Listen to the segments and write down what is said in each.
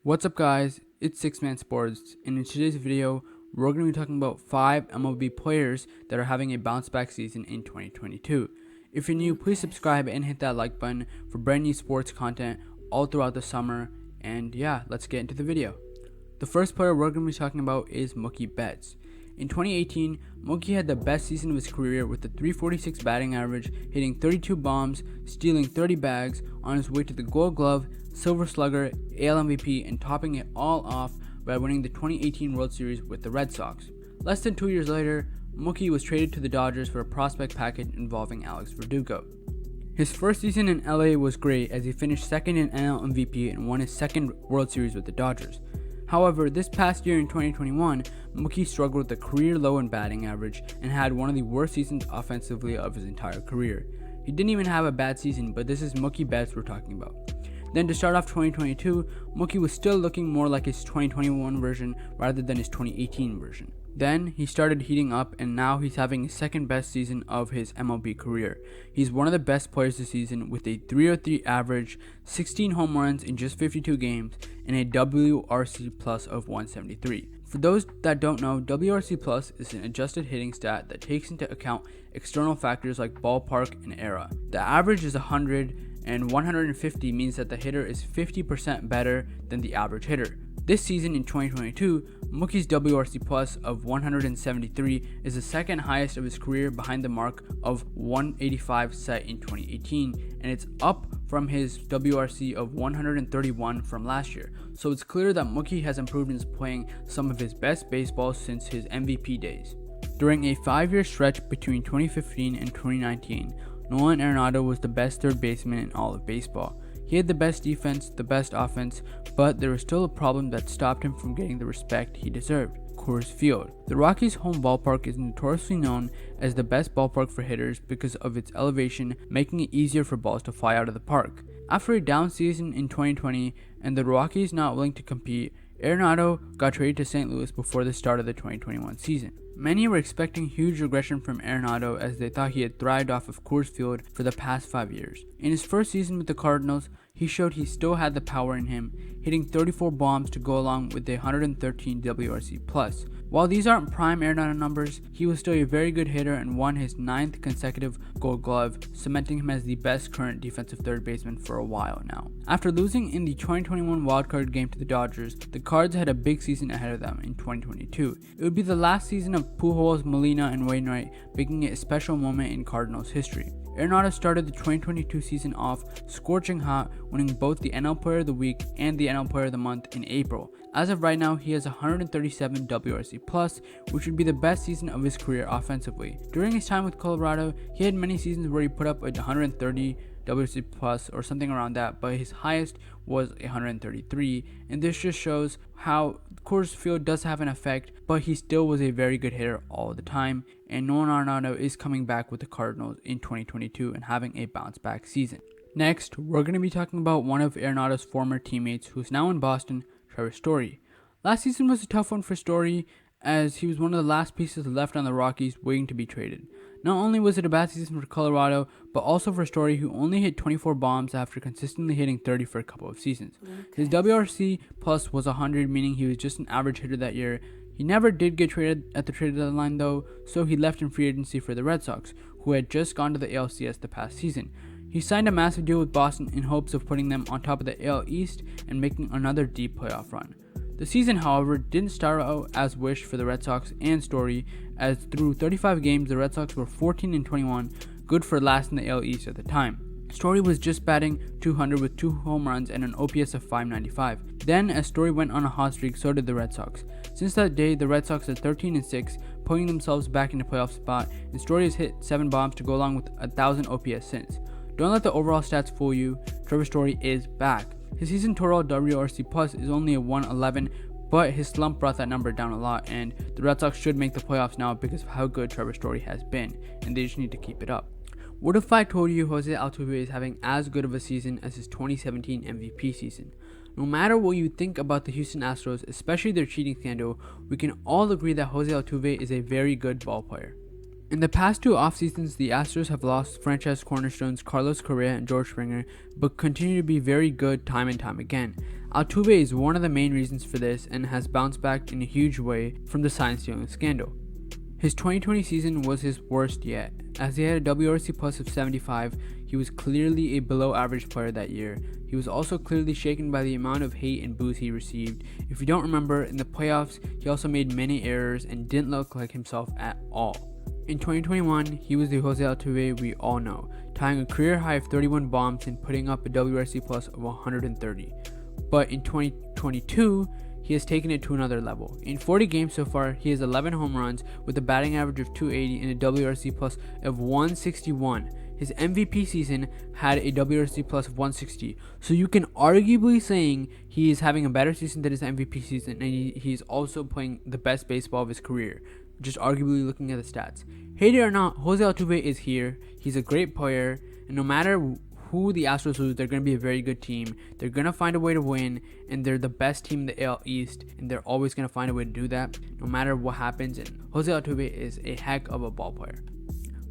What's up guys, it's Six Man Sports, and in today's video, we're going to be talking about 5 MLB players that are having a bounce back season in 2022. If you're new, please subscribe and hit that like button for brand new sports content all throughout the summer, and yeah, let's get into the video. The first player we're going to be talking about is Mookie Betts. In 2018, Mookie had the best season of his career with a .346 batting average, hitting 32 bombs, stealing 30 bags, on his way to the Gold Glove, Silver Slugger, AL MVP, and topping it all off by winning the 2018 World Series with the Red Sox. Less than 2 years later, Mookie was traded to the Dodgers for a prospect package involving Alex Verdugo. His first season in LA was great as he finished second in NL MVP and won his second World Series with the Dodgers. However, this past year in 2021, Mookie struggled with a career low in batting average and had one of the worst seasons offensively of his entire career. He didn't even have a bad season, but this is Mookie Betts we're talking about. Then to start off 2022, Mookie was still looking more like his 2021 version rather than his 2018 version. Then he started heating up, and now he's having his second best season of his MLB career. He's one of the best players this season with a .303 average, 16 home runs in just 52 games, and a WRC plus of 173. For those that don't know, WRC plus is an adjusted hitting stat that takes into account external factors like ballpark and era. The average is 100, and 150 means that the hitter is 50% better than the average hitter. This season in 2022, Mookie's WRC plus of 173 is the second highest of his career behind the mark of 185 set in 2018, and it's up from his WRC of 131 from last year. So it's clear that Mookie has improved and is playing some of his best baseball since his MVP days. During a 5-year stretch between 2015 and 2019, Nolan Arenado was the best third baseman in all of baseball. He had the best defense, the best offense, but there was still a problem that stopped him from getting the respect he deserved: Coors Field. The Rockies' home ballpark is notoriously known as the best ballpark for hitters because of its elevation, making it easier for balls to fly out of the park. After a down season in 2020 and the Rockies not willing to compete, Arenado got traded to St. Louis before the start of the 2021 season. Many were expecting huge regression from Arenado as they thought he had thrived off of Coors Field for the past 5 years. In his first season with the Cardinals, he showed he still had the power in him, hitting 34 bombs to go along with the 113 WRC+. While these aren't prime Arenado numbers, he was still a very good hitter and won his 9th consecutive Gold Glove, cementing him as the best current defensive third baseman for a while now. After losing in the 2021 wildcard game to the Dodgers, the Cards had a big season ahead of them in 2022. It would be the last season of Pujols, Molina, and Wainwright, making it a special moment in Cardinals history. Arenado started the 2022 season off scorching hot, winning both the NL Player of the Week and the NL Player of the Month in April. As of right now, he has 137 WRC+, which would be the best season of his career offensively. During his time with Colorado, he had many seasons where he put up 130 WRC+ or something around that, but his highest was 133, and this just shows how Coors Field does have an effect, but he still was a very good hitter all the time, and Nolan Arenado is coming back with the Cardinals in 2022 and having a bounce back season. Next, we're going to be talking about one of Arenado's former teammates who's now in Boston, Trevor Story. Last season was a tough one for Story as he was one of the last pieces left on the Rockies waiting to be traded. Not only was it a bad season for Colorado, but also for Story, who only hit 24 bombs after consistently hitting 30 for a couple of seasons. His WRC plus was 100, meaning he was just an average hitter that year. He never did get traded at the trade deadline though, so he left in free agency for the Red Sox, who had just gone to the ALCS the past season. He signed a massive deal with Boston in hopes of putting them on top of the AL East and making another deep playoff run. The season, however, didn't start out as wished for the Red Sox and Story, as through 35 games, the Red Sox were 14-21, good for last in the AL East at the time. Story was just batting .200 with 2 home runs and an OPS of .595. Then, as Story went on a hot streak, so did the Red Sox. Since that day, the Red Sox are 13-6, putting themselves back in the playoff spot, and Story has hit 7 bombs to go along with 1,000 OPS since. Don't let the overall stats fool you, Trevor Story is back. His season total WRC plus is only a 111, but his slump brought that number down a lot, and the Red Sox should make the playoffs now because of how good Trevor Story has been, and they just need to keep it up. What if I told you Jose Altuve is having as good of a season as his 2017 MVP season? No matter what you think about the Houston Astros, especially their cheating scandal, we can all agree that Jose Altuve is a very good ball player. In the past two off seasons, the Astros have lost franchise cornerstones Carlos Correa and George Springer, but continue to be very good time and time again. Altuve is one of the main reasons for this and has bounced back in a huge way from the sign stealing scandal. His 2020 season was his worst yet. As he had a WRC plus of 75, he was clearly a below average player that year. He was also clearly shaken by the amount of hate and boos he received. If you don't remember, in the playoffs, he also made many errors and didn't look like himself at all. In 2021, he was the Jose Altuve we all know, tying a career high of 31 bombs and putting up a WRC plus of 130. But in 2022, he has taken it to another level. In 40 games so far, he has 11 home runs with a batting average of 280 and a WRC plus of 161. His MVP season had a WRC plus of 160. So you can arguably saying he is having a better season than his MVP season, and he's also playing the best baseball of his career. Just arguably looking at the stats. Hate it or not, Jose Altuve is here. He's a great player, and no matter who the Astros lose, they're going to be a very good team. They're going to find a way to win, and they're the best team in the AL East, and they're always going to find a way to do that, no matter what happens. And Jose Altuve is a heck of a ball player.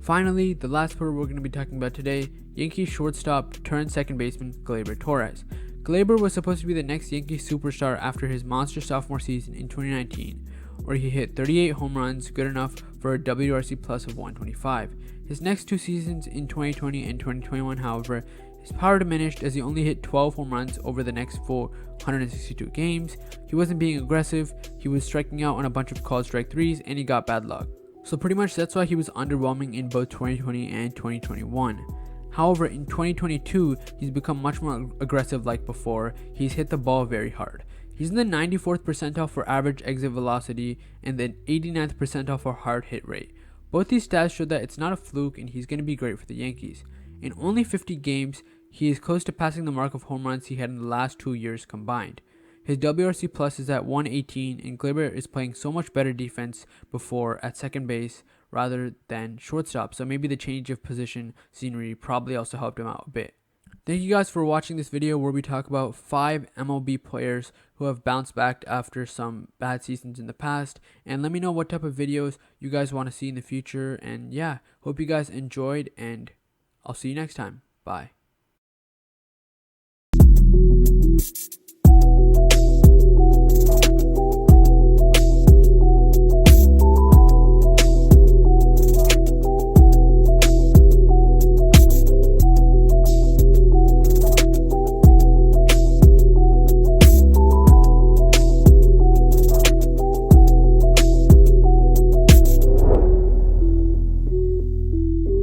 Finally, the last player we're going to be talking about today, Yankees shortstop turned second baseman Gleyber Torres. Gleyber was supposed to be the next Yankees superstar after his monster sophomore season in 2019, where he hit 38 home runs, good enough for a WRC plus of 125. His next two seasons in 2020 and 2021, however, his power diminished as he only hit 12 home runs over the next full 162 games. He wasn't being aggressive, he was striking out on a bunch of called strike threes, and he got bad luck. So pretty much that's why he was underwhelming in both 2020 and 2021. However, in 2022, he's become much more aggressive like before. He's hit the ball very hard. He's in the 94th percentile for average exit velocity and the 89th percentile for hard hit rate. Both these stats show that it's not a fluke and he's going to be great for the Yankees. In only 50 games, he is close to passing the mark of home runs he had in the last 2 years combined. His WRC plus is at 118, and Gleyber is playing so much better defense before at second base rather than shortstop, so maybe the change of position scenery probably also helped him out a bit. Thank you guys for watching this video where we talk about 5 MLB players who have bounced back after some bad seasons in the past, and let me know what type of videos you guys want to see in the future. And yeah, hope you guys enjoyed, and I'll see you next time. Bye.